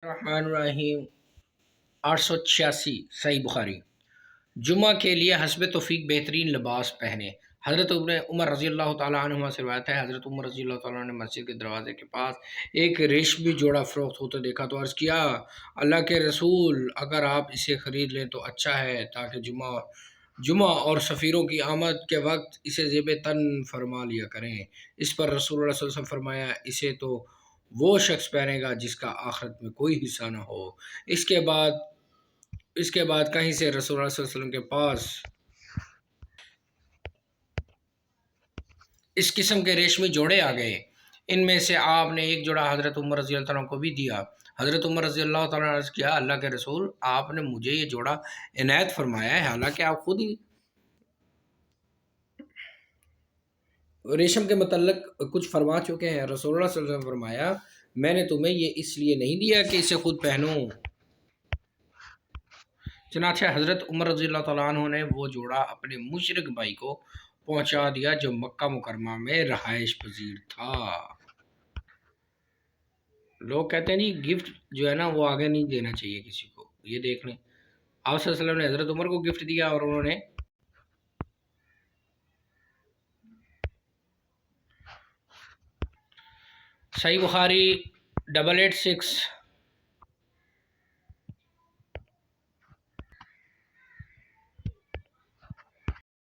الرحمن الرحیم 886 صحیح بخاری۔ جمعہ کے لیے حسب توفیق بہترین لباس پہنے۔ حضرت عمر رضی اللہ تعالیٰ عنہ سے روایت ہے، حضرت عمر رضی اللہ تعالیٰ عنہ نے مسجد کے دروازے کے پاس ایک ریشمی جوڑا فروخت ہوتے دیکھا تو عرض کیا، اللہ کے رسول، اگر آپ اسے خرید لیں تو اچھا ہے، تاکہ جمعہ اور سفیروں کی آمد کے وقت اسے زیب تن فرما لیا کریں۔ اس پر رسول اللہ صلی اللہ علیہ وسلم فرمایا، اسے تو وہ شخص پہنے گا جس کا آخرت میں کوئی حصہ نہ ہو۔ اس کے بعد کہیں سے رسول اللہ صلی اللہ علیہ وسلم کے پاس اس قسم کے ریشمی جوڑے آ گئے۔ ان میں سے آپ نے ایک جوڑا حضرت عمر رضی اللہ عنہ کو بھی دیا۔ حضرت عمر رضی اللہ تعالیٰ نے عرض کیا، اللہ کے رسول، آپ نے مجھے یہ جوڑا عنایت فرمایا ہے، حالانکہ آپ خود ہی ریشم کے متعلق کچھ فرما چکے ہیں۔ رسول اللہ صلی اللہ علیہ وسلم نے فرمایا، میں نے تمہیں یہ اس لیے نہیں دیا کہ اسے خود پہنوں۔ چنانچہ حضرت عمر رضی اللہ تعالیٰ عنہ نے وہ جوڑا اپنے مشرک بھائی کو پہنچا دیا جو مکہ مکرمہ میں رہائش پذیر تھا۔ لوگ کہتے ہیں جی گفٹ جو ہے نا وہ آگے نہیں دینا چاہیے کسی کو، یہ دیکھ لیں آپ صلی اللہ علیہ وسلم نے حضرت عمر کو گفٹ دیا اور انہوں نے صحیح بخاری 886